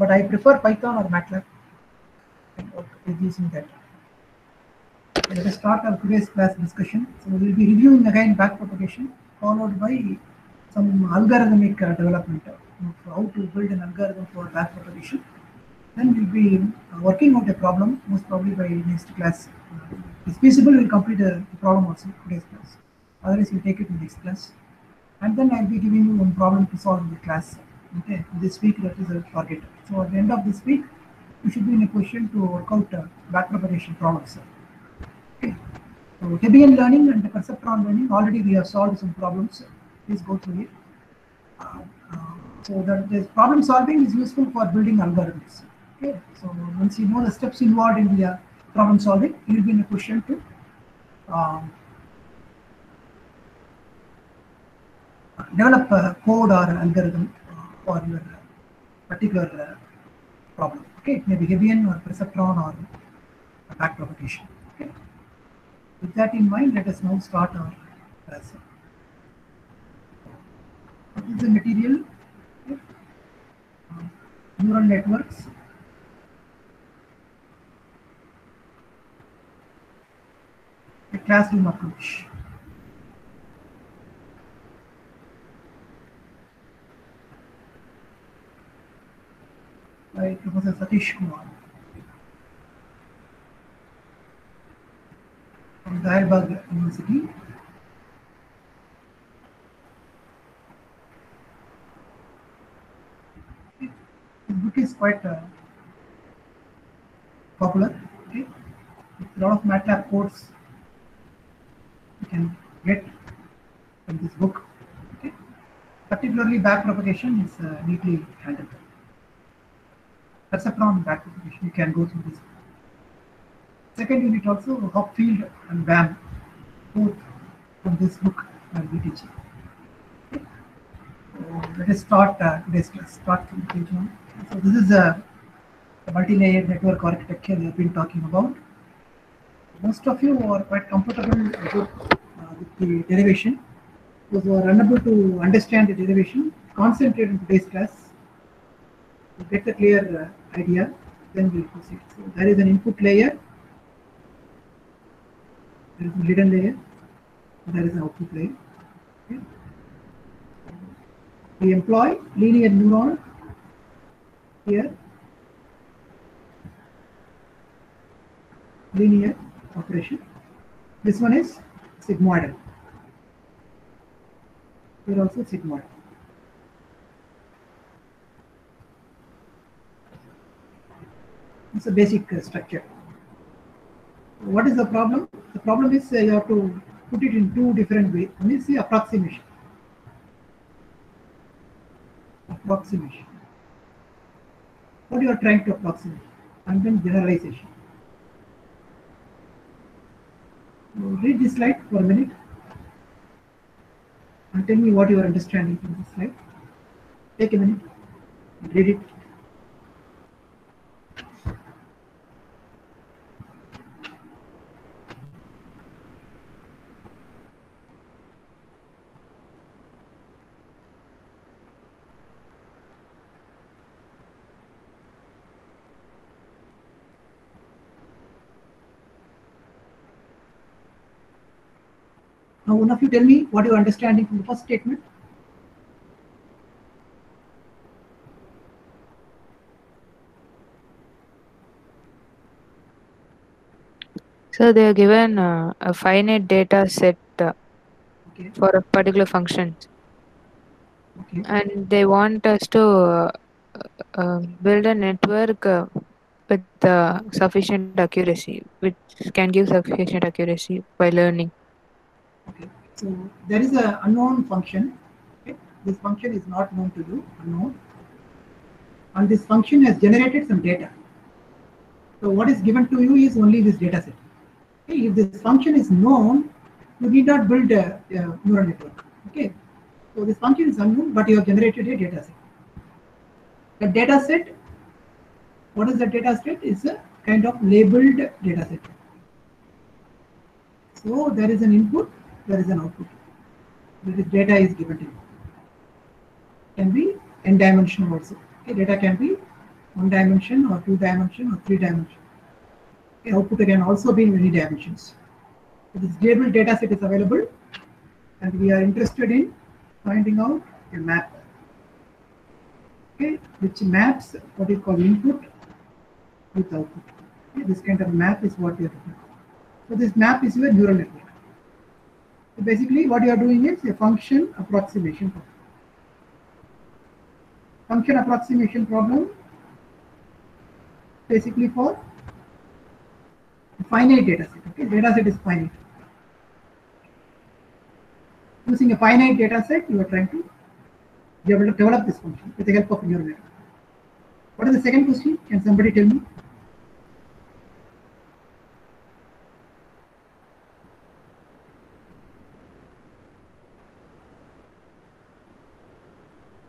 but I prefer Python or MATLAB with using that. Let us start our today's class discussion. So we will be reviewing again backpropagation, followed by some algorithmic development of how to build an algorithm for backpropagation. Then we'll be working out a problem, most probably by next class. If feasible, we'll complete the problem also today's class. Otherwise, we'll take it in next class. And then I'll be giving you one problem to solve in the class. Okay, this week that is a target. So at the end of this week, you should be in a position to work out backpropagation problems. Okay. So Hebbian learning and perceptron learning, already we have solved some problems. Please go through it. So that this problem solving is useful for building algorithms. Okay. So once you know the steps involved in the problem solving, you will be in a position to develop a code or algorithm for your particular problem. Okay, it may be Hebbian or perceptron or backpropagation. Okay. With that in mind, let us now start our class. What is the material? Okay. Neural networks. A classroom approach. By Professor Satish Kumar from Diyarbakir University. This book is quite popular. Okay. A lot of MATLAB codes you can get from this book. Okay. Particularly backpropagation is neatly handled. Perceptron backpropagation, you can go through this. Second unit also, Hopfield and BAM, both from this book I'll be teaching. Okay. So let us start today's class. Start from page 1. So this is a multi-layered network architecture we have been talking about. Most of you are quite comfortable with the derivation. Those who are unable to understand the derivation, concentrate in today's class. To get a clear idea, then we'll proceed. So there is an input layer, there is a hidden layer, there is an output layer. Okay. We employ linear neuron here, linear operation. This one is sigmoidal. Here also sigmoidal. It's a basic structure. What is the problem? The problem is you have to put it in two different ways. One is the approximation. Approximation. What you are trying to approximate, and then generalization. So read this slide for a minute and tell me what you are understanding from this slide. Take a minute, read it. Now, one of you tell me what you are understanding from the first statement. So they are given a finite data set Okay. for a particular function, Okay. and they want us to build a network with sufficient accuracy, which can give sufficient accuracy by learning. Okay. So there is an unknown function. Okay. This function is not known to you, unknown, and this function has generated some data. So what is given to you is only this data set. Okay. If this function is known, you need not build a neural network. Okay. So this function is unknown, but you have generated a data set. The data set, what is the data set? Is a kind of labeled data set. So there is an input, there is an output. This data is given to you. Can be n-dimensional also. Okay, data can be one dimension or two dimension or three dimension. Okay, output can also be in many dimensions. So this stable data set is available, and we are interested in finding out a map, okay, which maps what is called input with output. Okay, this kind of map is what we are looking for. So this map is your neural network. So basically what you are doing is a function approximation problem. Function approximation problem basically for a finite data set. Okay, data set is finite. Using a finite data set, you are trying to develop this function with the help of neural network. What is the second question? Can somebody tell me?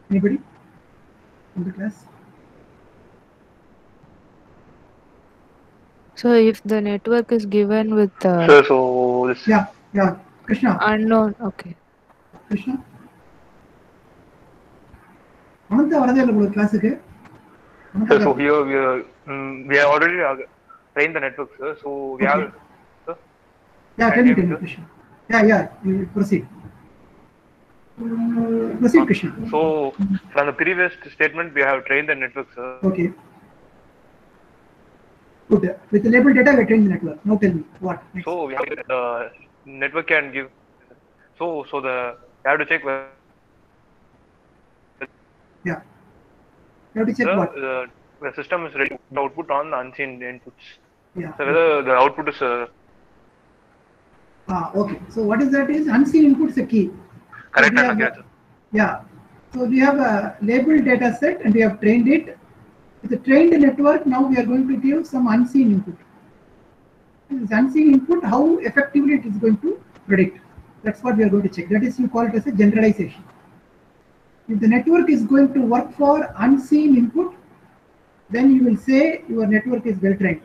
Anybody from the class? So if the network is given with Sir, so this Yeah, Krishna. unknown, okay. Krishna. Ananta varade illa class ku. sir, so here we have already trained the network, sir. So we Okay. have sir. Yeah, tell me, Krishna. Yeah, you proceed. Proceed, Krishna. So from the previous statement, we have trained the network, sir. Okay. Good. With the labeled data, we train the network. Now tell me what next. So we have the network can give. So the you have to check whether Yeah. You have to check what? the system is ready to output on the unseen inputs. Yeah. So whether the output is Okay. So what is that is unseen input is a key. correct So and accurate, sir. Yeah. So we have a labeled data set and we have trained it. With the trained network, now we are going to give some unseen input. This unseen input, how effectively it is going to predict. That's what we are going to check. That is, you call it as a generalization. If the network is going to work for unseen input, then you will say your network is well trained.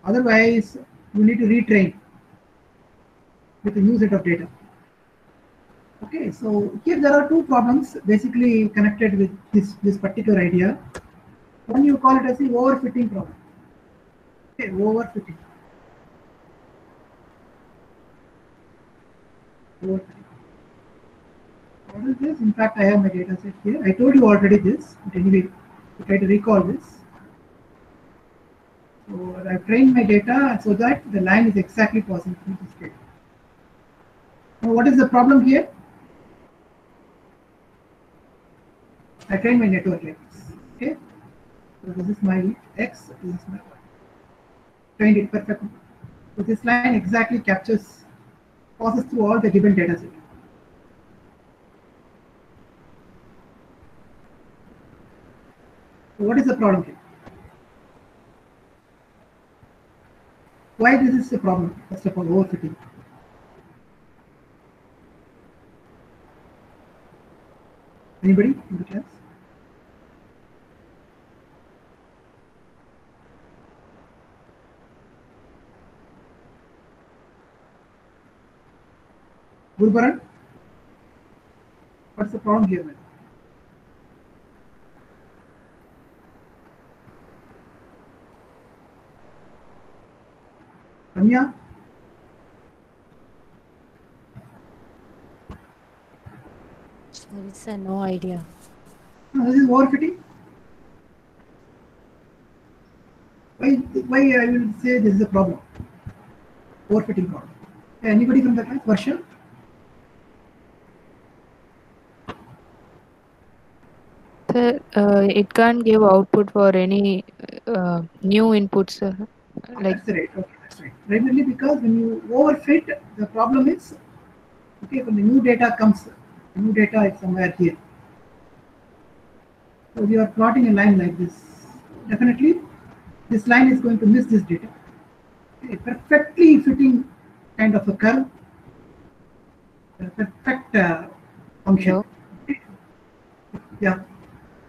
Otherwise, you need to retrain with a new set of data. Okay, so here there are two problems basically connected with this particular idea. One you call it as the overfitting problem. Okay, overfitting. Overfitting. What is this? In fact, I have my data set here. I told you already this, but anyway, to try to recall this. So I've trained my data so that the line is exactly possible in this case. Now, what is the problem here? I trained my network like this. Okay, so this is my X, this is my Y. Trained it perfectly. So this line exactly passes through all the given data set. So what is the problem here? Why this is a problem? First of all, overfitting. Anybody in the class? Gurbaran? What's the problem here, man? Ramya? Sir, no idea. No, this is overfitting. Why I will say this is a problem? Overfitting problem. Anybody from the class? Varsha? Sir, it can't give output for any new inputs. Like That's right. Okay, that's right. Primarily because when you overfit, the problem is, okay, when the new data comes, the new data is somewhere here. So you are plotting a line like this. Definitely, this line is going to miss this data. A perfectly fitting kind of a curve, a perfect function. Hello? Yeah.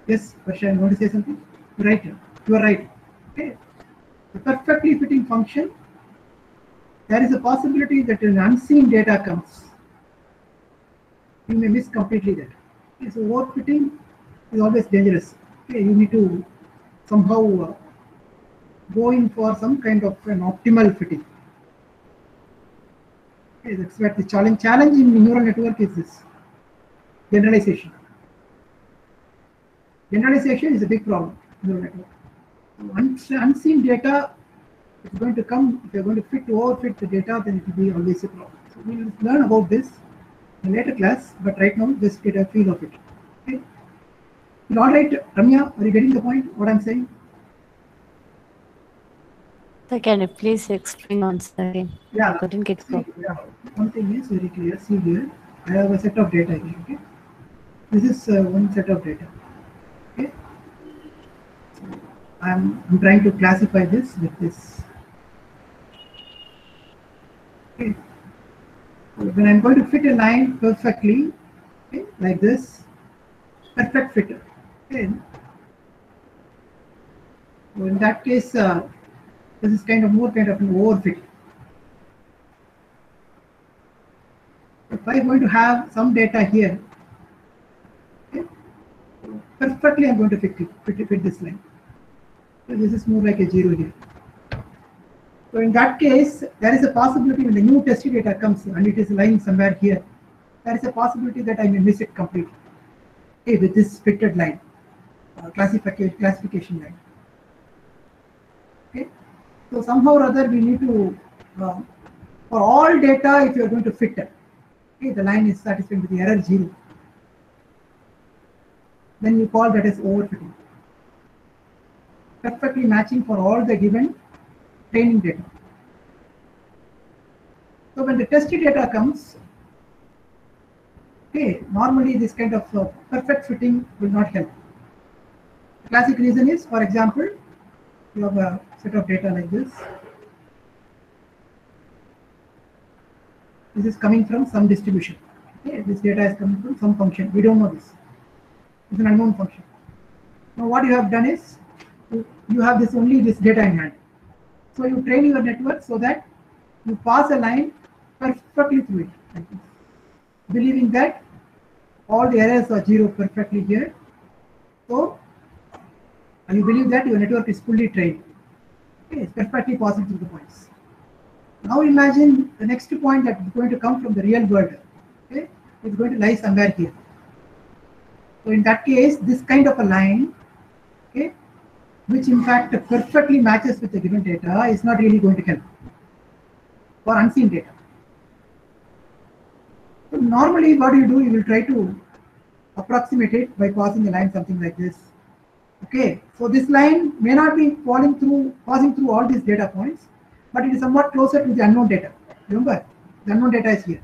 Yes, Varsha, you want to say something? Right. You are right. Okay. A perfectly fitting function. There is a possibility that an unseen data comes. You may miss completely that. Okay, so overfitting is always dangerous. Okay, you need to somehow going for some kind of an optimal fitting. Okay, that's what the challenge in neural network is this generalization. Generalization is a big problem in neural network. Unseen data is going to come. If you're going to overfit the data, then it will be always a problem. So we'll learn about this in a later class, but right now just get a feel of it. Okay. All right, Ramya, are you getting the point? What I'm saying? So can you please explain once again? Yeah. I couldn't get See, it. yeah. One thing is very clear. See here, I have a set of data here. Okay. This is one set of data. Okay. I'm trying to classify this with this. Okay. So when I'm going to fit a line perfectly, okay, like this, perfect fit. Okay. So in that case, this is more kind of an overfit. If I'm going to have some data here, okay, perfectly I'm going to fit this line. So this is more like a 0 here. So in that case, there is a possibility when the new test data comes and it is lying somewhere here, there is a possibility that I may miss it completely. Okay, with this fitted line, classification line. Okay, so somehow or other we need to, for all data, if you are going to fit, okay, the line is satisfied with the error 0. Then you call that as overfitting. Perfectly matching for all the given training data. So when the test data comes, okay, normally this kind of perfect fitting will not help. The classic reason is, for example, you have a set of data like this. This is coming from some distribution. Okay, this data is coming from some function. We don't know this. It's an unknown function. Now what you have done is, you have only this data in hand. So you train your network so that you pass a line perfectly through it, like this, believing that all the errors are 0 perfectly here. So you believe that your network is fully trained. Okay, it's perfectly passing through the points. Now imagine the next point that is going to come from the real world. Okay, it's going to lie somewhere here. So in that case, this kind of a line, okay, which in fact perfectly matches with the given data, is not really going to help for unseen data. So normally what you do, you will try to approximate it by passing a line something like this. Okay, so this line may not be passing through all these data points, but it is somewhat closer to the unknown data. Remember, the unknown data is here.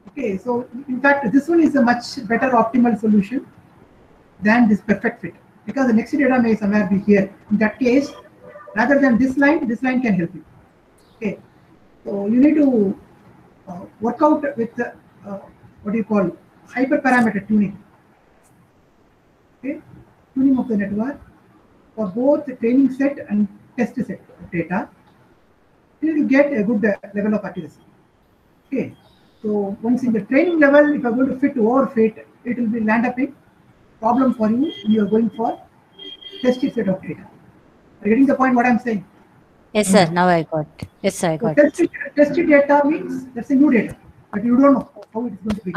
Okay, so in fact, this one is a much better optimal solution than this perfect fit, because the next data may somewhere be here. In that case, rather than this line can help you. Okay, so you need to work out with what do you call hyperparameter tuning. Okay, tuning of the network for both the training set and test set of data till you get a good level of accuracy. Okay, so once in the training level, if you are going to fit or overfit, it will be land up in problem for you when you are going for tested set of data. Are you getting the point what I'm saying? Yes, sir. Now I got. Yes, I got. Tested data means that's a new data, but you don't know how it is going to be.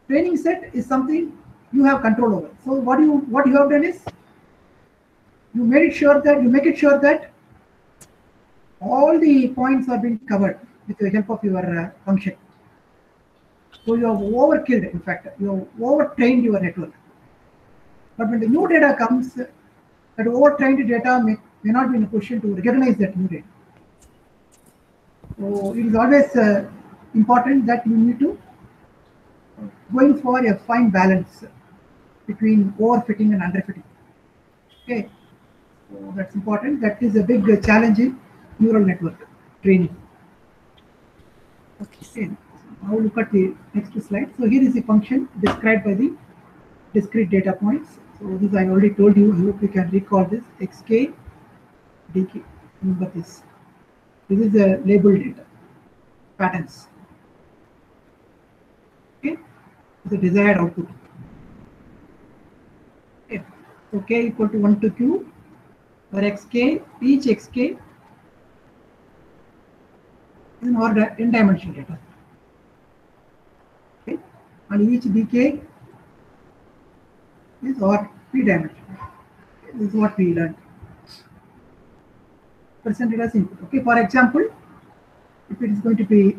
Training set is something you have control over. So what you have done is you make it sure that all the points are being covered with the help of your function. So you have overkilled, in fact, you have overtrained your network. But when the new data comes, that overtrained data may not be in a position to recognize that new data. So it is always important that you need to going for a fine balance between overfitting and underfitting. Okay, so that's important. That is a big challenge in neural network training. Okay, now look at the next slide. So here is a function described by the discrete data points. So this I already told you. I hope you can recall this xk dk. Remember this. This is the label data patterns. Okay, the desired output. Okay. So k equal to 1 to q, where xk, each xk is an order n-dimensional data. Okay, and each dk is or p-dimensional. This is what we learned. Presented as input. Okay, for example, if it is going to be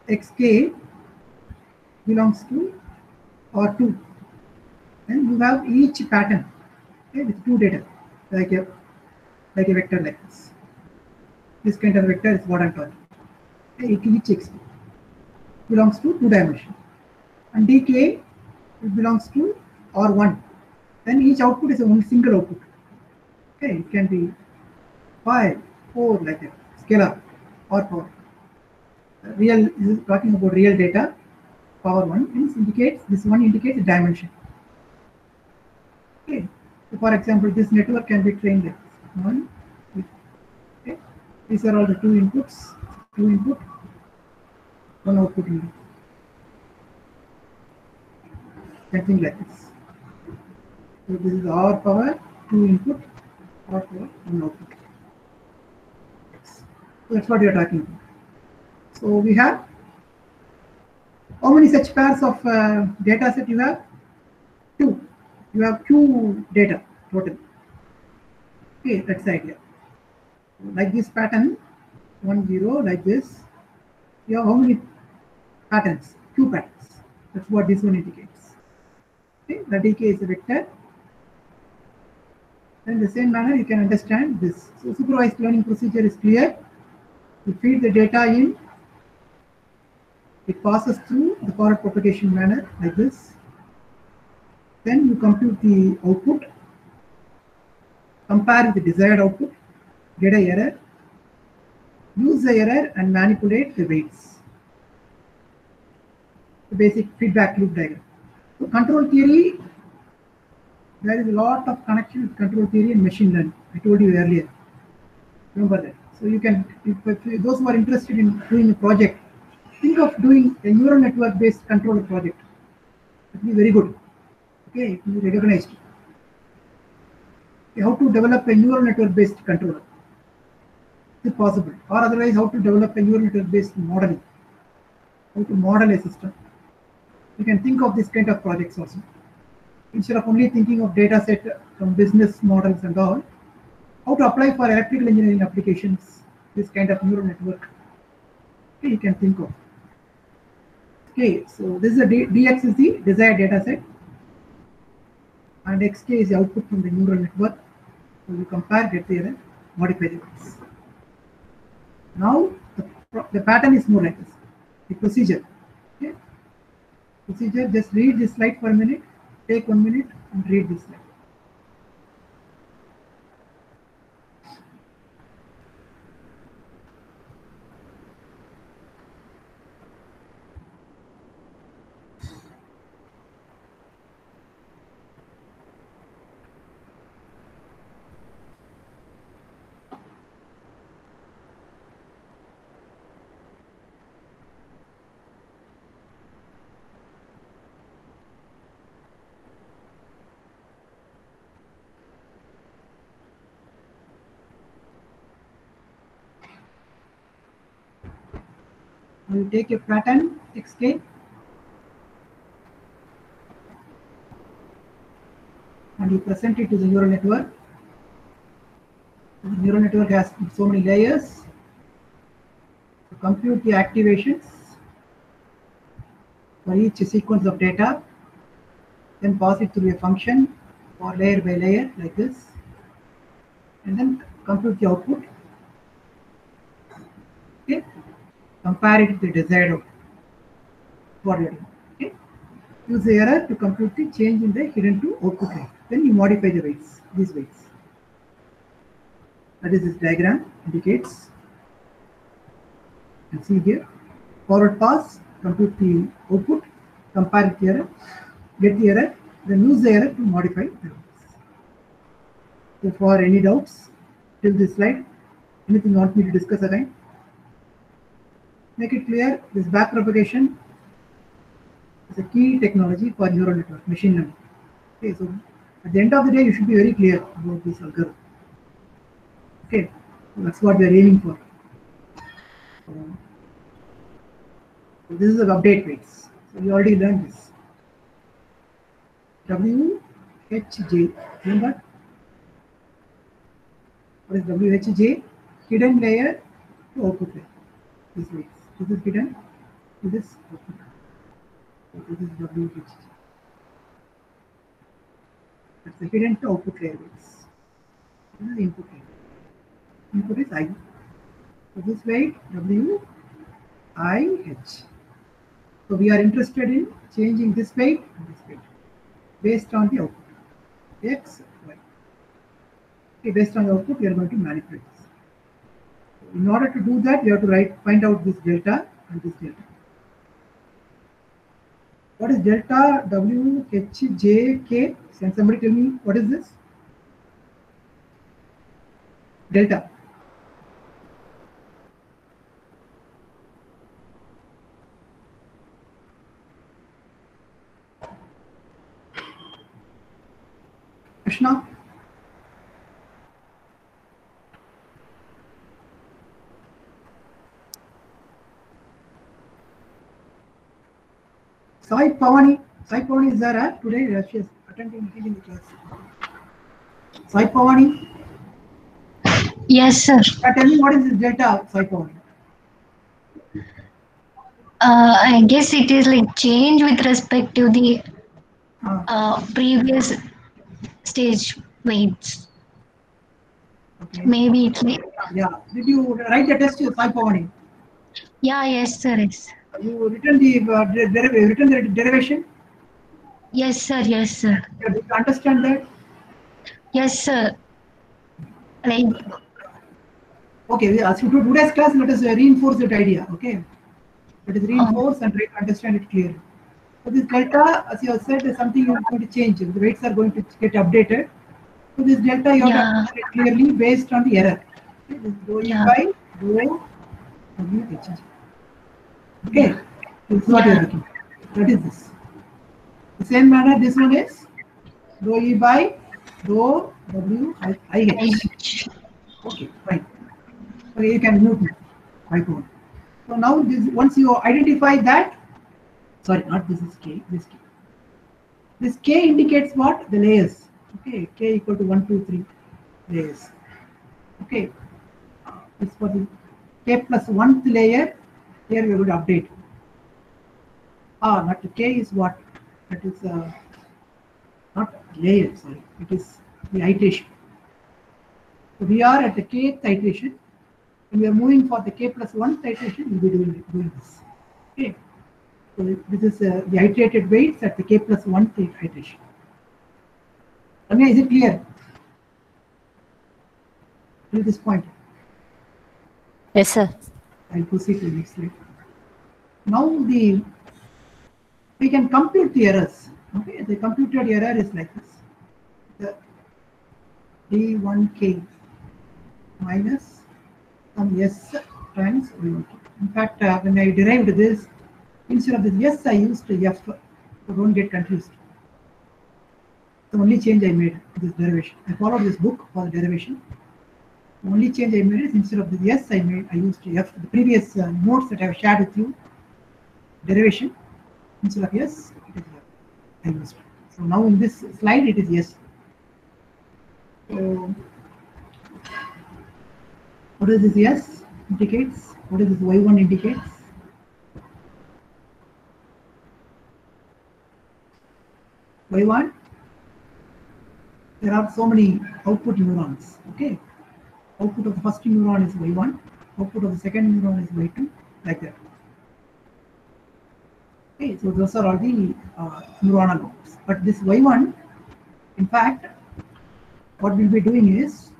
xk belongs to R2, then you have each pattern, okay, with two data, like a vector like this. This kind of vector is what I'm talking. Okay, each xk belongs to two dimension, and dk it belongs to R1. Then each output is a one single output. Okay, it can be 5, 4 like that, scalar or power. Real is talking about real data. Power 1 means indicates, this one indicates a dimension. Okay, so for example, this network can be trained like this. 1, okay. These are all the two inputs, two input, one output input. Something like this. So this is R power, 2 input, R power, 1 output. So that's what we are talking about. So we have, how many such pairs of data set you have? 2. You have Q data total. Okay, that's the idea. Like this pattern, 1, 0, like this. You have how many patterns? Q patterns. That's what this one indicates. Okay, the dk is a vector. In the same manner, you can understand this. So supervised learning procedure is clear. You feed the data in. It passes through the forward propagation manner like this. Then you compute the output, compare with the desired output, get an error, use the error and manipulate the weights. The basic feedback loop diagram. So control theory, there is a lot of connection with control theory and machine learning. I told you earlier. Remember that. So you can, if those who are interested in doing a project, think of doing a neural network based controller project. It will be very good. Okay, it will be recognized. Okay, how to develop a neural network based controller? Is it possible? Or otherwise, how to develop a neural network based modeling? How to model a system? You can think of this kind of projects also. Instead of only thinking of data set from business models and all, how to apply for electrical engineering applications, this kind of neural network, okay, you can think of. Okay, so this is a dx is the desired data set, and xk is the output from the neural network. So you compare, get the error, modify the weights. Now the pattern is more like this. The procedure. Okay, procedure. Just read this slide for a minute. Take 1 minute and read this slide. You take a pattern xk, and you present it to the neural network. The neural network has so many layers. To compute the activations for each sequence of data, then pass it through a function or layer by layer like this, and then compute the output. Okay, compare it with the desired output. What you are doing. Okay, use the error to compute the change in the hidden to output rate. Then you modify the weights, these weights. That is, this diagram indicates. And see here, forward pass, compute the output, compare with the error, get the error, then use the error to modify the weights. So for any doubts till this slide, anything you want me to discuss again? Make it clear, this backpropagation is a key technology for neural network, machine learning. Okay, so At the end of the day, you should be very clear about this algorithm. Okay, so that's what we are aiming for. So this is the update weights. So we already learned this. WHJ. Remember? What is WHJ? Hidden layer to output layer. This weights. This is hidden. This is output. So this is WHJ. That's the hidden to output layer weights. This is the input layer. Input is I. So this weight WIH. So we are interested in changing this weight and this weight based on the output X, Y. Okay, based on the output, we are going to manipulate this. So in order to do that, we have to find out this delta and this delta. What is delta WHJK? Can somebody tell me what is this? Delta. Krishna? Sai Pavani is there today. She is attending in the class. Sai Pavani? Yes, sir. Tell me what is this delta, Sai Pavani? I guess it is like change with respect to the previous stage weights. Okay. Maybe it's like, Yeah. Did you write the test, Sai Pavani? yeah, yes, sir. Yes, You written the derivation? yes, sir. Yes, sir. Yeah, did you understand that? Yes, sir. Like, Okay, so to today's class, let us reinforce that idea. Okay, let us reinforce and try to understand it clearly. So this delta, as you have said, is something you are going to change. The weights are going to get updated. So this delta you have to understand it clearly based on the error. Okay, this is rho E by rho WHJ. Okay, this is what you are looking at. That is this. The same manner, this one is rho E by rho WIH. Okay, fine. Okay, you can mute me. So now this, once you identify that, sorry, not this is K, this K. This K indicates what? The layers. Okay, K equal to 1, 2, 3 layers. Okay, this for the K plus 1th layer. Here we are going to update. Not the K is what? That is not layer, sorry. It is the iteration. So we are at the kth iteration. When we are moving for the K plus 1th iteration, we will be doing this. Okay. So this is the iterated weights at the K plus 1th iteration. Ramya, is it clear? Till this point. Yes, sir. I'll proceed to the next slide. Now we can compute the errors. Okay, the computed error is like this. The D1K minus some S times Y1K. In fact, when I derived this, instead of this S, I used F. So don't get confused. The only change I made this derivation. I followed this book for the derivation. The only change I made is instead of the S, I used F. The previous notes that I have shared with you, derivation, instead of S, it is F. I used. So now in this slide, it is yes. So what does this yes indicates? What does this Y1 indicates? Y1, there are so many output neurons. Okay, output of the first neuron is Y1, output of the second neuron is Y2, like that. Okay, so those are all the neuronal nodes. But this Y1, in fact, what we'll be doing is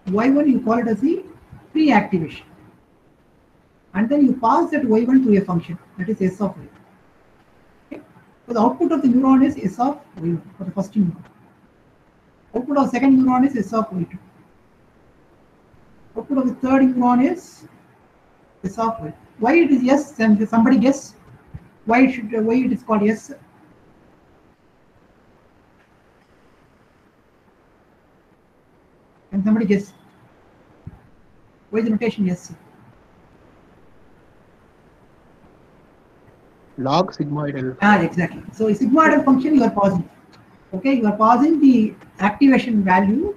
Y1 you call it as the pre-activation, and then you pass that Y1 to a function, that is S of Y. Okay? So the output of the neuron is S of Y1 for the first neuron. Output of the second neuron is S of Y2. Output of the third neuron is S of Y. Why it is yes? Somebody guess why it is called yes? Can somebody guess? What is the notation S? Log sigmoidal. Exactly. So a sigmoidal function you are pausing. Okay, you are pausing the activation value.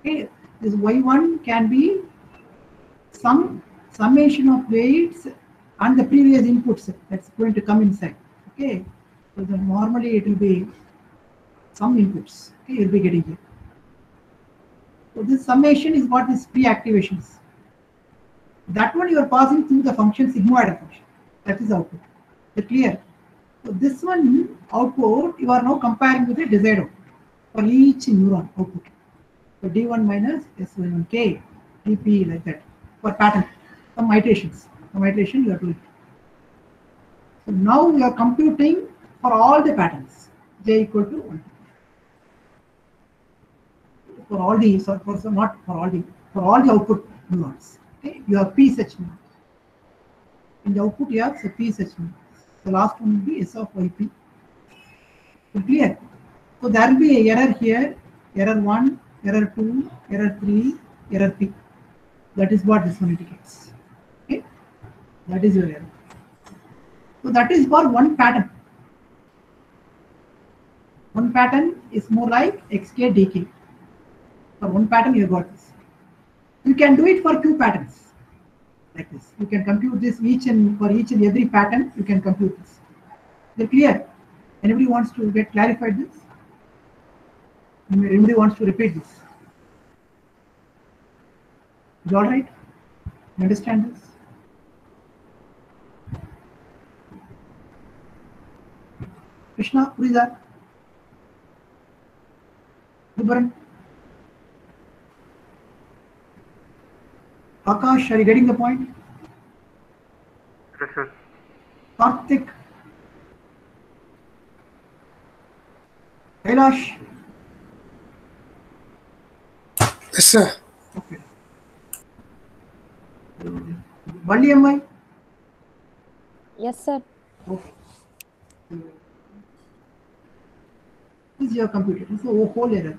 Okay, this y1 can be some summation of weights and the previous inputs that's going to come inside. Okay, so then normally it will be some inputs. Okay, you'll be getting here. So this summation is what is pre-activations. That one you are passing through the function sigmoidal function. That is output. Is it clear? So this one output you are now comparing with the desired output for each neuron output. So D1 minus S1K, dp like that for pattern. Some iterations. Some iteration you are doing. So now we are computing for all the patterns. J equal to 1. For all the, so for, so not for all the output neurons. Okay, you have P such neurons. In the output you have P such neurons. The last one will be S of YP. Clear? So there will be a error here, error 1, error 2, error 3, error P. That is what this one indicates. Okay, that is your error. So that is for one pattern. One pattern is more like XK DK. For one pattern you got this. You can do it for two patterns like this. You can compute this for each and every pattern you can compute this. Is it clear? Anybody wants to get clarified this? Anybody wants to repeat this? Is all right? You understand this? Krishna, who is that? Dubaran? Akash, are you getting the point? Yes, sir. Karthik? Kailash? Yes, sir. Okay. Valli. Yes, sir. Okay. This is your computer. This is a whole error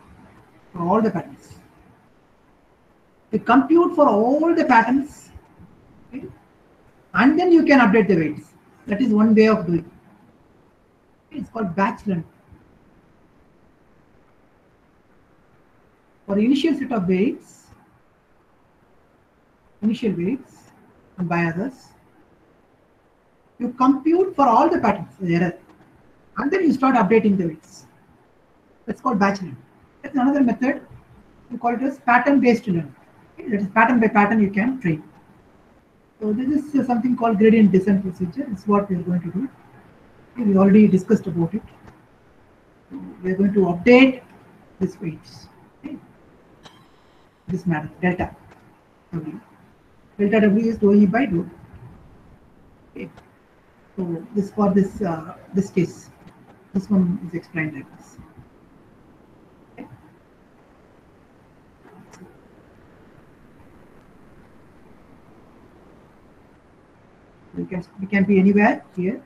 for all the patterns. You compute for all the patterns, okay? And then you can update the weights. That is one way of doing it. It's called batch learning. For initial set of weights, and by others, you compute for all the patterns, the error, and then you start updating the weights. That's called batch learning. That's another method. You call it as pattern-based learning. Okay? That is pattern by pattern you can train. So this is something called gradient descent procedure. This is what we are going to do. Okay, we already discussed about it. So we are going to update these weights. Okay? This matter, delta W. Delta W is dou E by dou. Okay. So this for this case, this one is explained like this. Okay. We can be anywhere here,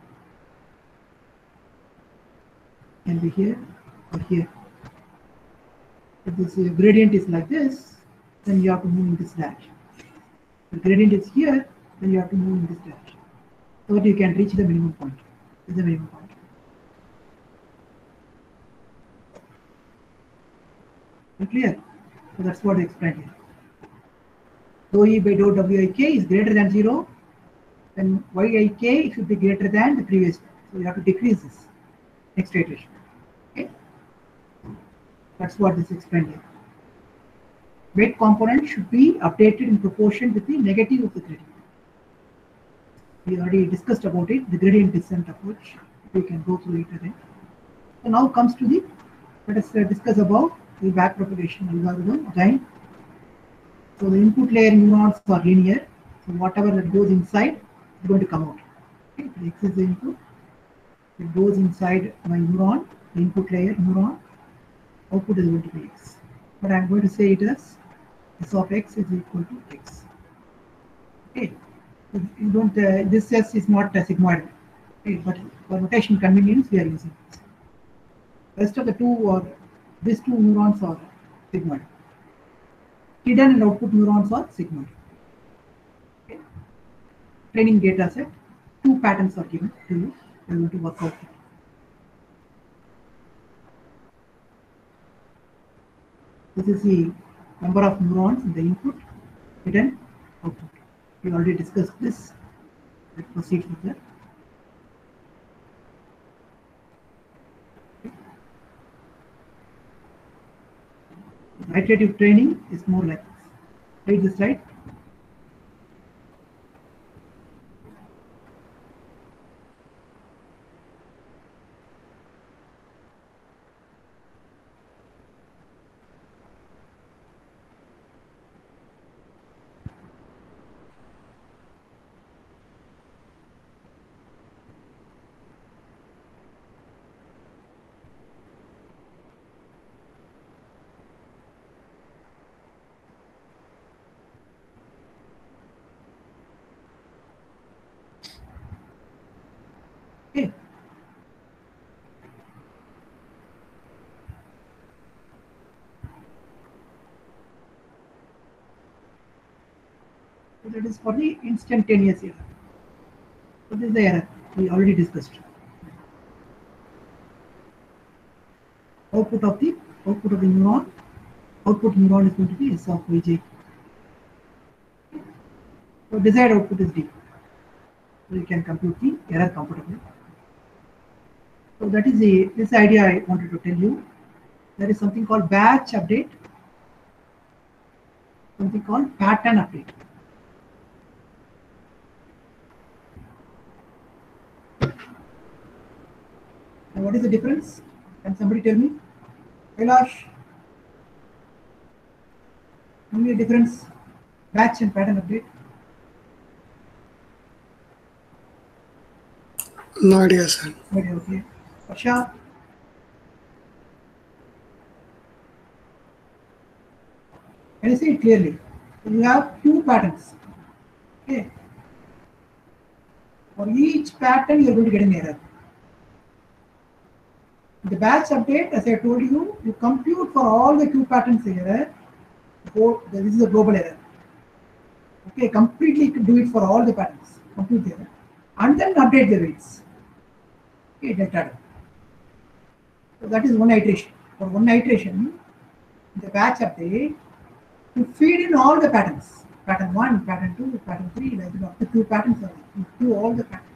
can be here or here. If this gradient is like this, then you have to move in this direction. If the gradient is here, then you have to move in this direction, so that you can reach the minimum point. This is the minimum point. Is it clear? So that's what I explained here. Dou E by dou Wik is greater than 0, then Yik should be greater than the previous one. So you have to decrease this next iteration. Okay? That's what this explained here. Weight component should be updated in proportion with the negative of the gradient. We already discussed about it, the gradient descent approach. We can go through it again. So now comes to the, let us discuss about the backpropagation algorithm again. So the input layer neurons are linear. So whatever that goes inside is going to come out. Okay, so X is the input. It goes inside my neuron, the input layer neuron. Output is going to be X. But I am going to say it as S of X is equal to X. Okay. You don't. This S is not a sigmoidal. Okay, but for notation convenience, we are using this. Rest of the two or these two neurons are sigmoidal. hidden and output neurons are signaled. Okay. Training data set, 2 patterns are given to you. You are going to work out it. This is the number of neurons in the input, hidden, output. We already discussed this. Let's proceed further. Iterative training is more like this. Read the slide. Okay. So that is for the instantaneous error. So this is the error we already discussed. Output of the neuron. Output neuron is going to be S of Vj. So desired output is D. So you can compute the error comfortably. So that is this idea I wanted to tell you. There is something called batch update, something called pattern update. And what is the difference? Can somebody tell me? Kailash, tell me the difference, batch and pattern update. No idea, sir. Okay. Asha, can you see it clearly? You have 2 patterns. Okay. For each pattern, you are going to get an error. The batch update, as I told you, you compute for all the 2 patterns error. This is a global error. Okay, completely do it for all the patterns. Compute the error. And then update the weights. Okay, delta. So that is one iteration. For one iteration, the batch update, you feed in all the patterns. Pattern 1, pattern 2, pattern 3, like up to 2 patterns. You do all the patterns.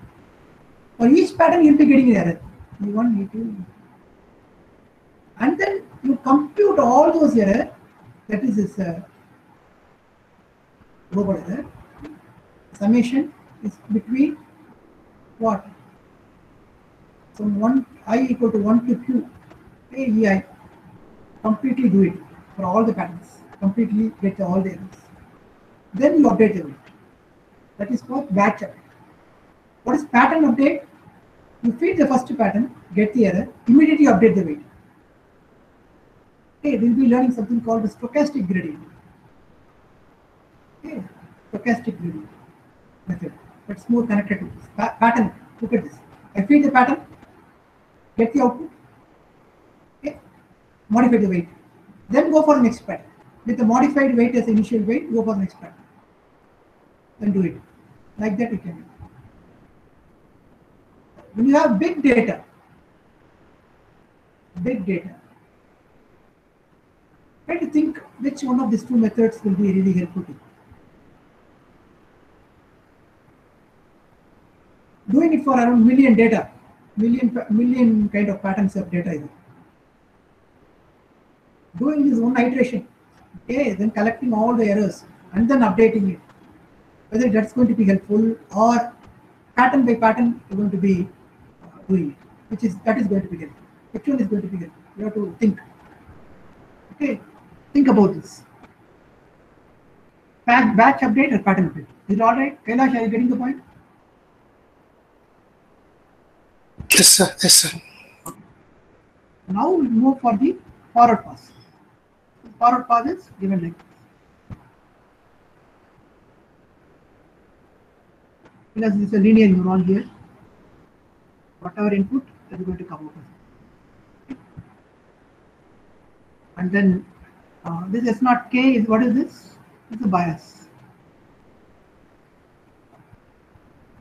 For each pattern, you will be getting an error. E1, E2. And then you compute all those errors. That is this global error. Summation is between what? So 1 I equal to 1 to q. Ei. Completely do it for all the patterns. Completely get all the errors. Then you update the weight. That is called batch update. What is pattern update? You feed the first pattern, get the error, immediately update the weight. Okay, we will be learning something called the stochastic gradient. Okay, stochastic gradient method. That's more connected to this. Pattern, look at this. I feed the pattern, get the output, okay, modify the weight. Then go for the next pattern. With the modified weight as initial weight, go for the next pattern. Then do it. Like that you can do. When you have big data, try to think which one of these 2 methods will be really helpful to you. Doing it for around million data, million kind of patterns of data is doing this one iteration, okay, then collecting all the errors and then updating it. Whether that's going to be helpful or pattern by pattern you're going to be doing it, that is going to be helpful. Which one is going to be helpful? You have to think. Okay, think about this. Batch update or pattern update. Is it all right? Kailash, are you getting the point? Yes, sir. Yes, sir. Now we move for the forward pass. Forward pass is given like this. Because this is a linear neuron here. Whatever input is going to come out. And then This S naught K is, what is this? It's a bias.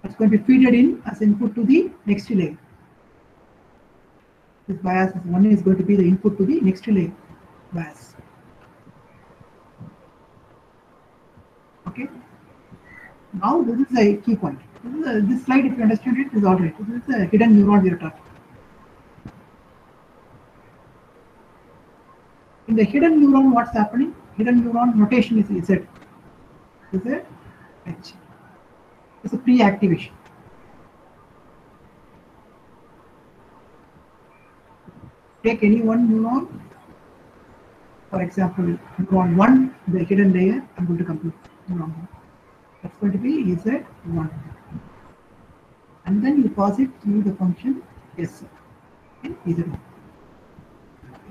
It's going to be feeded in as input to the next layer. This bias is one is going to be the input to the next layer bias. Okay. Now this is a key point. This slide, if you understand it, is all right. This is a hidden neuron we are talking. In the hidden neuron, what's happening? Hidden neuron notation is Z. Is it H? It's a pre-activation. Take any one neuron, for example, neuron 1, the hidden layer, I'm going to compute neuron 1. That's going to be Z1. And then you pass it through the function S. Okay, Z1.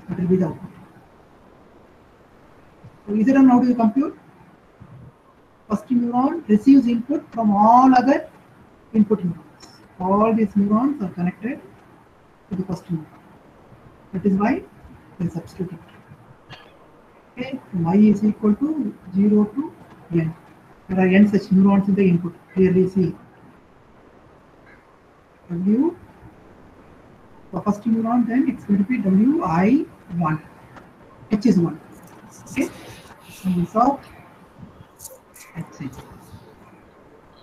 That will be the output. So Z1, how do you compute? First neuron receives input from all other input neurons. All these neurons are connected to the first neuron. That is why they substitute. Okay, y is equal to 0 to n. There are n such neurons in the input. Clearly see. W for first neuron, then it's going to be Wi1. H is 1. Okay, and this of xik.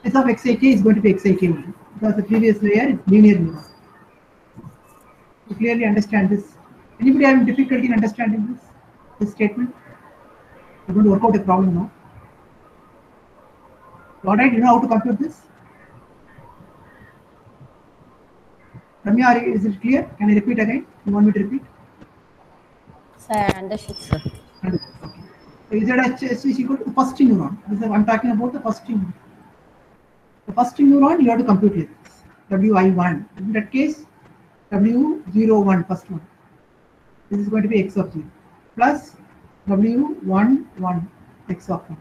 S of xik is going to be xik only because the previous layer is linear neuron. You clearly understand this. Anybody having difficulty in understanding this statement? We're going to work out a problem now. All right, you know how to compute this? Ramya, is it clear? Can I repeat again? You want me to repeat? Sir, I understood, sir. Okay. So ZH is equal to the first neuron. I'm talking about the first neuron. The first neuron you have to compute it. Wi1. In that case, W01, first one. This is going to be x of 0 plus W11 x of 1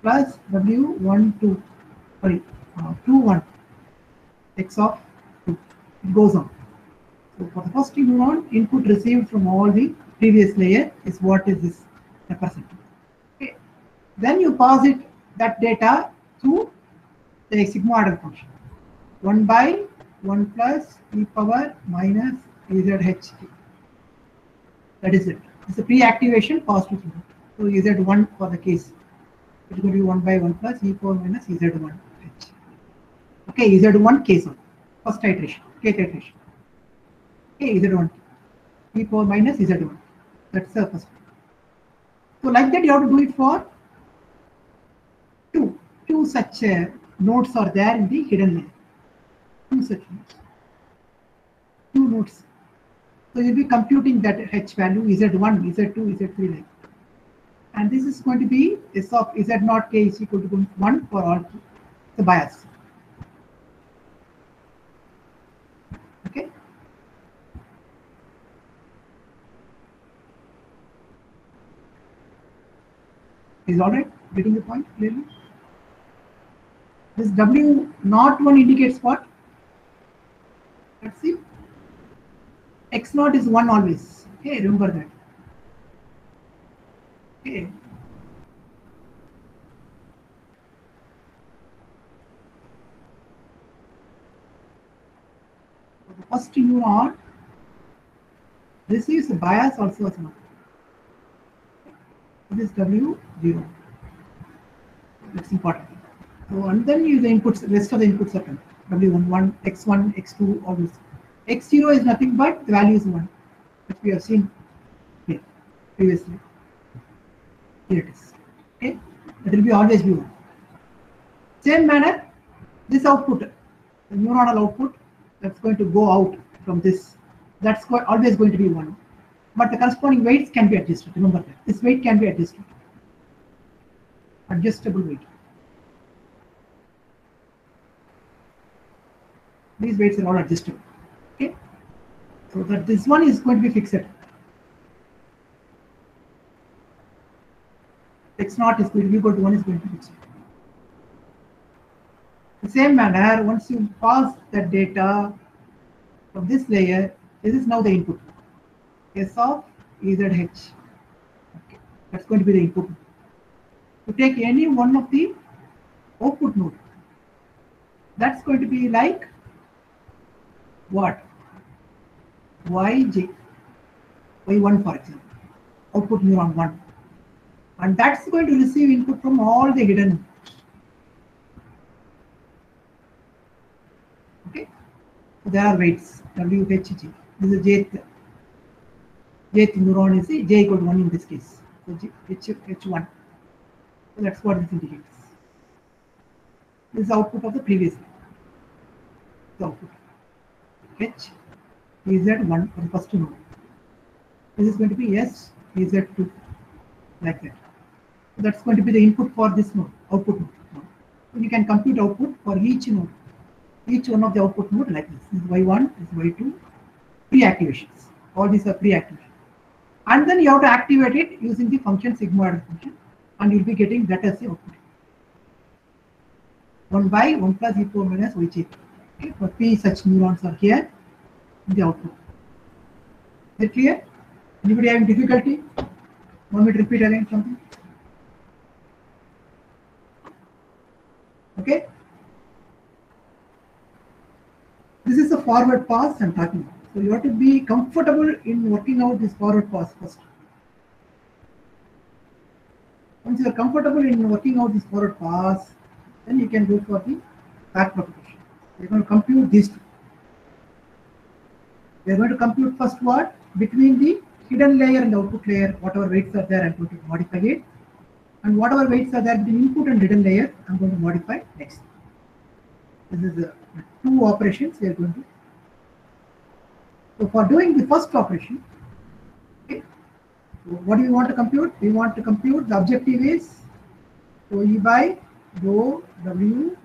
plus W12, sorry, 21 x of 2. It goes on. So for the first neuron, input received from all the previous layer is what is this represented. Okay. Then you pass it that data through the sigmoidal function. 1 by 1 plus e power minus ZHT. That is it. It's a pre-activation passed to 0. So Z1 for the case. It's going to be 1 by 1 plus e power minus Z1 H. Okay, Z1 case 1. First iteration, kth iteration. Okay, Z1 e power minus Z1. That's the first one. So like that you have to do it for two such nodes are there in the hidden layer. Two such nodes. 2 nodes. So you'll be computing that H value Z1, Z2, Z3 like. And this is going to be S of Z0 K is equal to 1 for all the bias. Okay. Is all right? Getting the point clearly? This W01 indicates what? Let's see. X0 is 1 always. Okay, remember that. Okay. So the first neuron receives a bias also as 1. This is W0. That's important. So and then you the inputs, rest of the inputs are coming. W11, X1, X2, all this. X0 is nothing but the value is 1, which we have seen here previously. Here it is. Okay, that will be always be 1. Same manner, this output, the neuronal output, that's going to go out from this. That's always going to be 1. But the corresponding weights can be adjusted. Remember that. This weight can be adjusted. Adjustable weight. These weights are all adjustable. Okay. So that this one is going to be fixed. X0 is going to be equal to 1 is going to be fixed. The same manner, once you pass that data from this layer, this is now the input. S of ZH. Okay. That's going to be the input node. To take any one of the output node, that's going to be like what? Yj, y1 for example, output neuron 1. And that's going to receive input from all the hidden nodes. Okay, so there are weights WHG. This is jth neuron is j equal to 1 in this case. So H1. So that's what this indicates. This is output of the previous line. The output H EZ1 for the first node. This is going to be S EZ2 like that. So that's going to be the input for this node, output node. So you can compute output for each node, each one of the output node like this. This is Y1, this is Y2, pre-activations. All these are pre-activations. And then you have to activate it using the function sigmoid function, and you'll be getting that as the output. 1 by 1 plus e4 minus yj. Okay, for p such neurons are here in the output. Is it clear? Anybody having difficulty? Want me to repeat again something? Okay. This is a forward pass I'm talking about. So you have to be comfortable in working out this forward pass first. Once you are comfortable in working out this forward pass, then you can go for the back propagation. We're going to compute these two. We are going to compute first what? Between the hidden layer and the output layer, whatever weights are there, I'm going to modify it. And whatever weights are there between input and hidden layer, I'm going to modify next. This is the two operations we are going to. So for doing the first operation, okay, so what do we want to compute? We want to compute the objective is rho E by rho W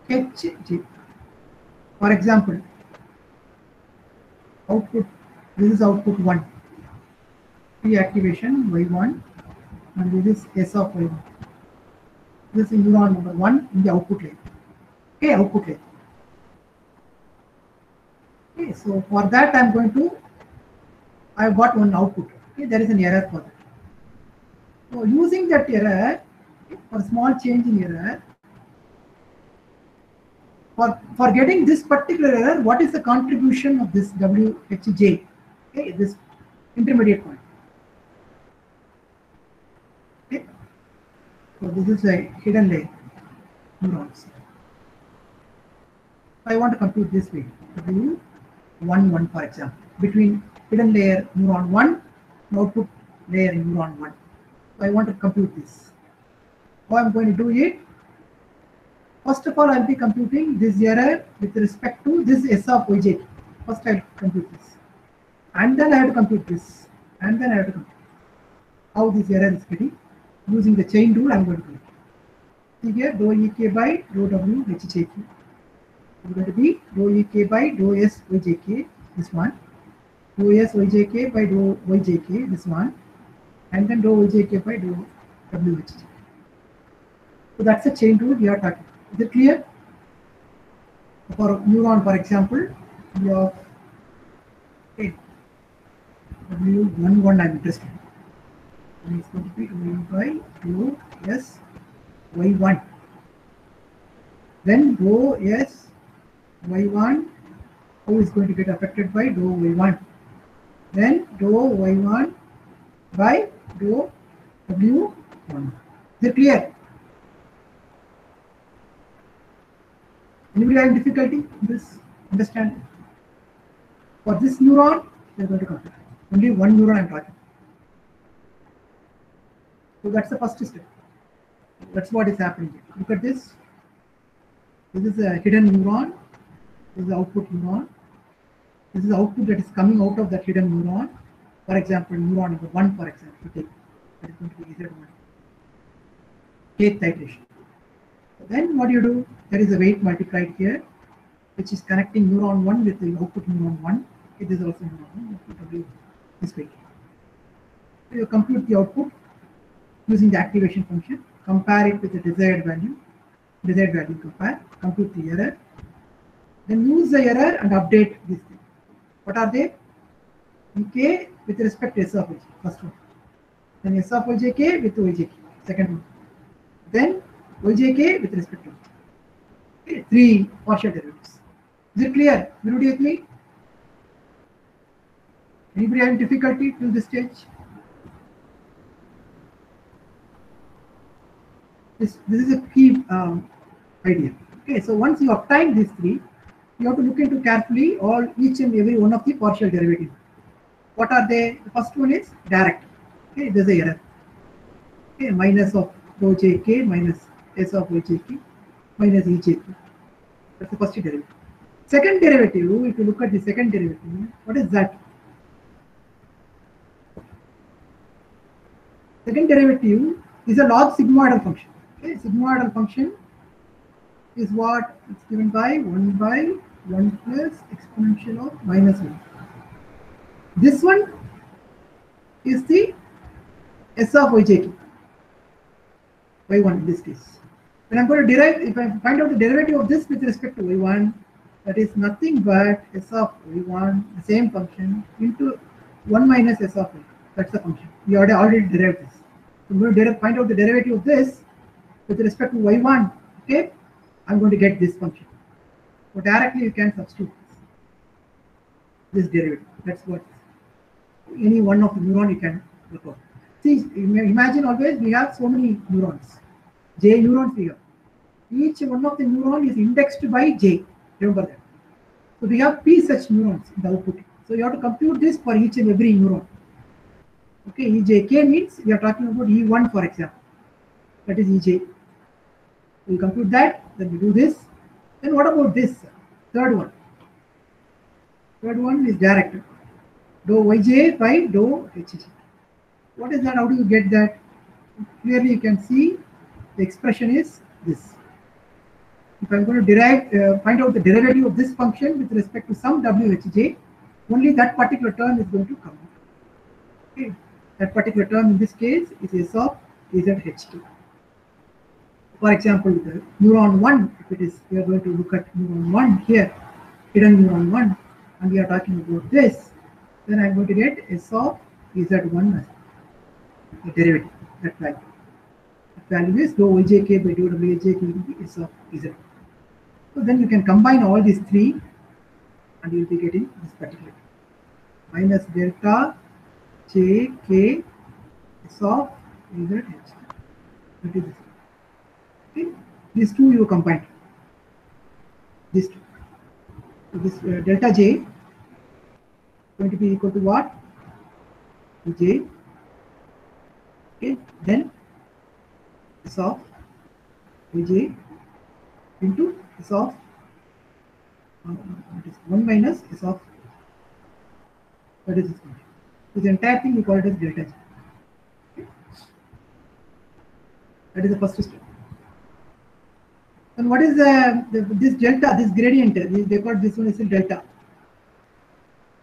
HJ. For example, output, this is output 1, pre-activation Y1, and this is S of Y1. This is neuron number 1 in the output layer. Okay, output layer. Okay, so for that I'm going to, I've got one output. Okay, there is an error for that. So using that error, okay, for small change in error, for getting this particular error, what is the contribution of this WHJ? Okay, this intermediate point. Okay, so this is a hidden layer neurons. I want to compute this way. W11 for example, between hidden layer neuron 1 and output layer neuron 1. So I want to compute this. How I'm going to do it? First of all, I'll be computing this error with respect to this S of yj. First I'll compute this. And then I have to compute this. And then I have to compute how this error is getting. Using the chain rule, I'm going to do it. See here, rho ek by rho w hjk. It's going to be rho ek by rho s yjk, this one. Rho s yjk by rho yjk, this one. And then rho yjk by rho w hjk. So that's the chain rule we are talking. Is it clear? For neuron, for example, we have W11 I'm interested in. And it's going to be rho by rho s y1. Then rho s y1, how is going to get affected by rho y1. Then rho y1 by rho w1. Is it clear? Anybody having difficulty in this understanding? For this neuron, we are going to compute. Only one neuron I am talking. So that's the first step. That's what is happening here. Look at this. This is a hidden neuron. This is the output neuron. This is the output that is coming out of that hidden neuron. For example, neuron number 1, for example, take. That is going to be Z1. Kth iteration. Then what do you do? There is a weight multiplied here, which is connecting neuron 1 with the output neuron 1. It is also neuron 1, this weight. So you compute the output using the activation function, compare it with the desired value compare, compute the error, then use the error and update this thing. What are they? Ek with respect to S of h, first one. then S of yjk with yjk, second one. Then yjk with respect to okay, 3 partial derivatives. Is it clear? Everybody with me? Anybody having difficulty till this stage? This is a key idea. Okay, so once you obtain these 3, you have to look into carefully each and every one of the partial derivatives. What are they? The first one is direct. Okay, there's a error. Okay, minus of rho jk minus s of yjk minus ejk. That's the first derivative. Second derivative, if you look at the second derivative, what is that? Second derivative is a log sigmoidal function. Okay, sigmoidal function is what it's given by 1 plus exponential of minus 1. This one is the s of yjk, y1 in this case. When I'm going to derive, if I find out the derivative of this with respect to y1, that is nothing but s of y1, the same function, into 1 minus s of y. That's the function. We already derived this. So I'm going to find out the derivative of this with respect to y1. Okay, I'm going to get this function. So directly you can substitute this derivative. That's what any one of the neuron you can look out. See, imagine always we have so many neurons, J neurons we have. Each one of the neuron is indexed by J. Remember that. So we have P such neurons in the output. So you have to compute this for each and every neuron. Okay, EJK means we are talking about E1 for example. That is EJ. We compute that, then we do this. Then what about this? Third one. Third one is direct. Dou Yj by dou Hj. What is that? How do you get that? Clearly you can see the expression is this. If I'm going to derive, find out the derivative of this function with respect to some Whj, only that particular term is going to come. Okay. That particular term in this case is S of Zh2. For example, the neuron 1, if it is, we are going to look at neuron 1 here, hidden neuron 1, and we are talking about this, then I'm going to get S of Z1 as the derivative, that value. That value is dou Yjk by dou Wjk will be S of Z. So then you can combine all these 3 and you will be getting this particular minus delta Jk S of Zh. That is this. Okay. These 2 you combine. These 2. So this delta J going to be equal to what? J. Okay. Then S of J into S of 1 minus S of, what is this? This entire thing we call it as delta J. Okay. That is the first step. And what is this delta, this gradient? They call this one is delta.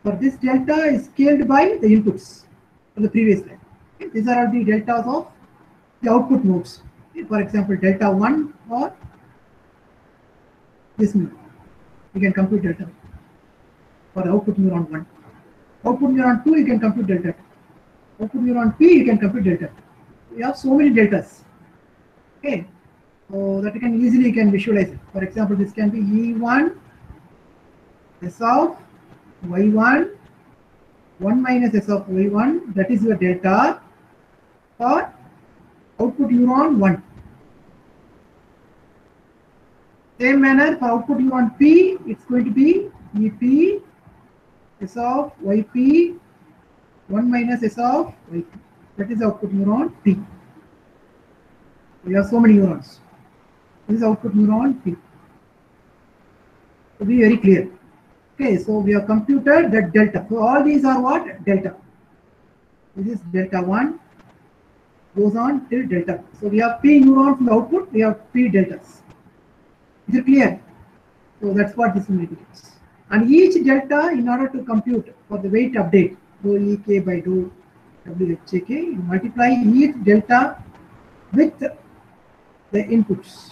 For this delta is scaled by the inputs for the previous line. Okay. These are all the deltas of the output nodes. Okay. For example, delta 1 or this neuron. You can compute delta for the output neuron 1. Output neuron 2, you can compute delta 2. Output neuron P, you can compute delta 2. We have so many deltas. Okay. So that you can easily visualize it. For example, this can be E1 S of Y1 1 minus S of Y1, that is your delta for output neuron 1. Same manner for output neuron P, it's going to be EP S of Yp 1 minus S of Yp. That is output neuron P. We have so many neurons. This is output neuron P. To be very clear. Okay, so we have computed that delta. So all these are what? Delta. This is delta 1, goes on till delta. So we have P neurons in the output, we have P deltas. Is it clear? So that's what this will be. And each delta, in order to compute for the weight update, dou Ek by dou Whk, you multiply each delta with the inputs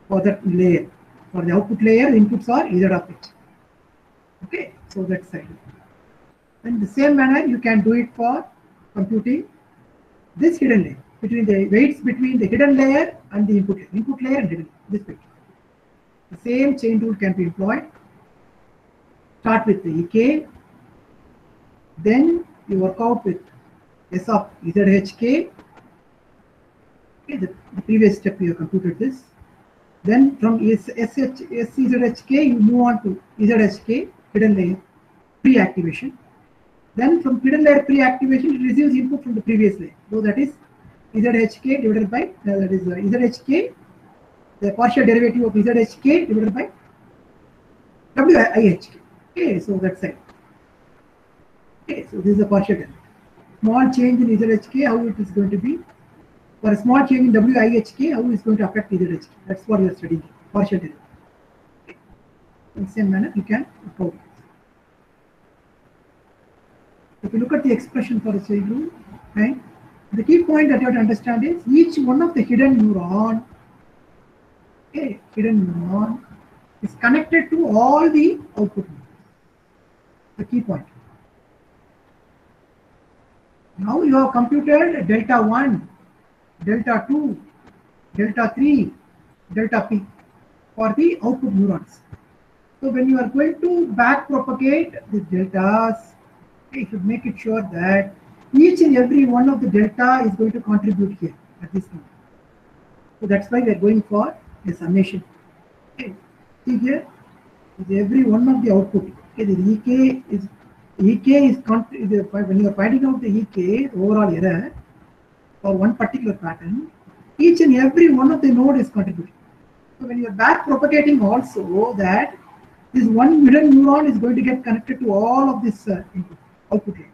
for that layer. For the output layer, the inputs are Z of h. Okay, so that's side. In the same manner, you can do it for computing this hidden layer, between the weights between the hidden layer and the input layer and hidden layer, this bit. The same chain rule can be employed. Start with the EK, then you work out with S of ZHK. Okay, the previous step you have computed this. Then from SZHK you move on to ZHK, hidden layer pre-activation. Then from hidden layer pre-activation it receives input from the previous layer. So that is ZHK divided by ZHK, the partial derivative of ZHK divided by WIHK. Okay, so that's it. Okay, so this is a partial derivative. Small change in ZHK, how it is going to be? For a small change in WIHK, how it is going to affect ZHK? That's what we are studying. Partial derivative. Okay. In the same manner, you can report it. If you look at the expression for a chain rule, right? The key point that you have to understand is each one of the hidden neuron, okay, is connected to all the output neurons. The key point. Now you have computed delta 1, delta 2, delta 3, delta p for the output neurons. So when you are going to back propagate the deltas, you should make it sure that each and every one of the delta is going to contribute here at this point. So that's why we are going for a summation. Okay. See here, is every one of the output. Okay, the EK is when you are finding out the EK overall error for one particular pattern, each and every one of the node is contributing. So when you are back propagating also, that this one hidden neuron is going to get connected to all of this input output here.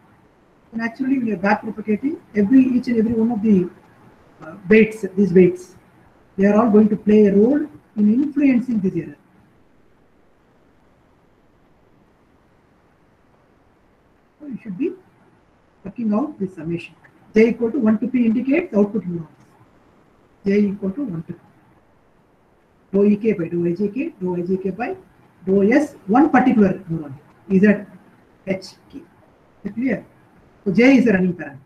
And actually, when you are back propagating, each and every one of the weights, these weights, they are all going to play a role in influencing this error. So you should be working out this summation. J equal to 1 to P indicates output neurons. J equal to 1 to P. Rho EK by rho IJK, rho IJK by rho S, one particular neuron, ZHK. Is it clear? So J is a running parameter.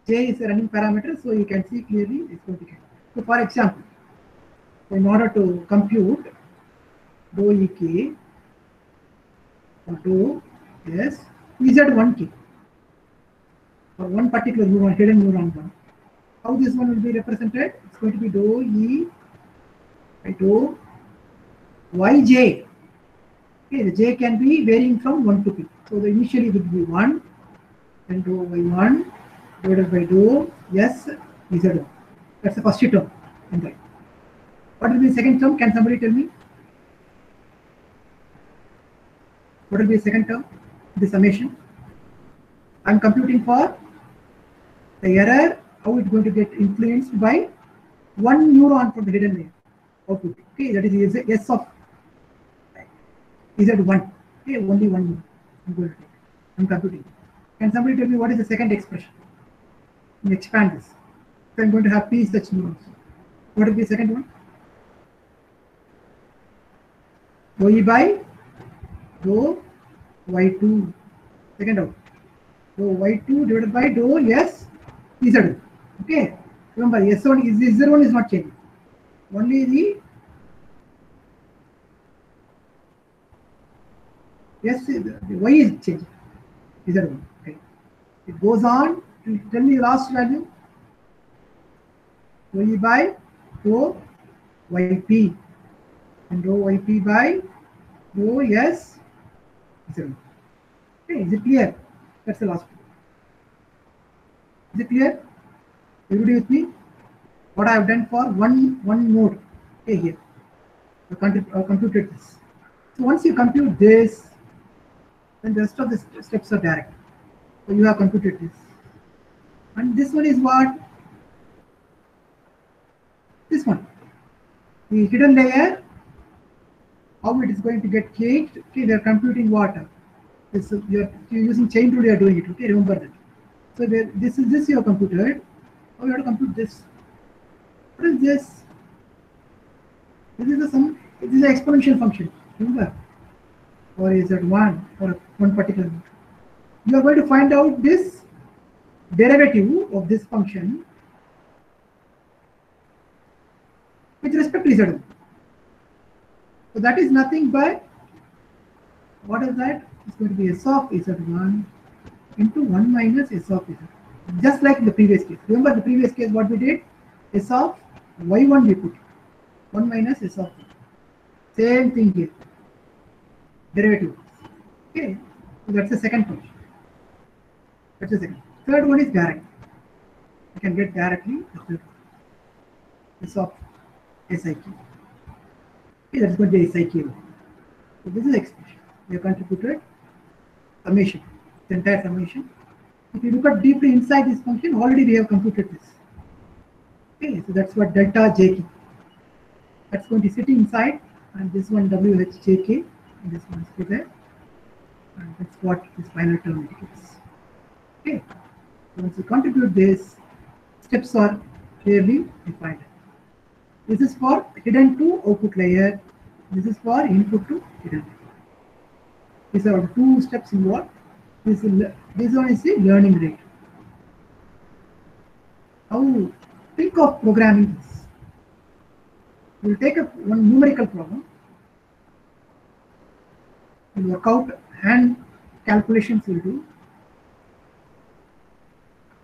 J is a running parameter, so you can see clearly it's going to get. So for example, in order to compute rho EK or rho S, Z1K for one particular neuron, hidden neuron 1. How this one will be represented? It's going to be rho E by rho Yj. Okay, the J can be varying from 1 to P. So the initially will be 1 and rho Y1 divided by rho S Z1. That's the first term. Right. What will be the second term? Can somebody tell me? What will be the second term? The summation. I am computing for the error, how it's going to get influenced by one neuron from the hidden layer output. Okay, that is S of Z1. Okay, only one I'm going to take. I'm computing. Can somebody tell me what is the second expression? Let me expand this. So I'm going to have P such neurons. What will be the second one? Rho E by rho Y2. Second out. Rho Y2 divided by rho S Z1. Okay. Remember, S1 is Z1 is not changing. Only the Y is changing. Z1. Okay. It goes on to tell me the last value. Rho E by rho YP and rho YP by rho S Z1. Okay, is it clear? That's the last one. Is it clear? Everybody with me? What I have done for one node. Okay, here. I computed this. So once you compute this, then the rest of the steps are direct. So you have computed this. And this one is what? This one. The hidden layer, how it is going to get changed. Okay, they are computing what? You're using chain rule, you are doing it. Okay, remember that. So this you have computed. How you have to compute this? What is this? This is the sum. This is an exponential function. Remember? Or is that one or one particular? You are going to find out this derivative of this function with respect to z1. So that is nothing but, what is that? It's going to be s of z1 into 1 minus s of z1. Just like in the previous case. Remember the previous case what we did? S of y1 we put 1 minus s of y. Same thing here. Derivative. Okay. So that's the second function. That's the second. Third one is direct. You can get directly the third one. S of SIK. Okay, that's going to be SIK. So this is the expression. We have contributed summation, the entire summation. If you look at deeply inside this function, already we have computed this. Okay, so that's what delta JK. That's going to sit inside, and this one WHJK, and this one is there. And that's what this final term indicates. Okay, so once you contribute this, steps are clearly defined. This is for hidden to output layer. This is for input to hidden layer. These are the two steps involved. This one is the learning rate. How think of programming this? We will take one numerical problem. We will work out hand calculations we will do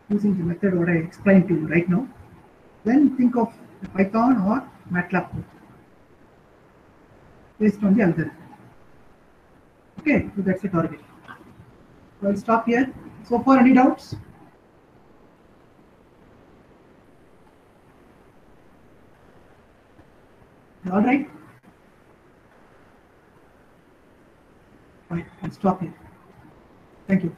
using the method what I explained to you right now. Then think of Python or MATLAB code based on the algorithm. Okay, so that's the target. So I'll stop here. So far, any doubts? All right. Fine, I'll stop here. Thank you.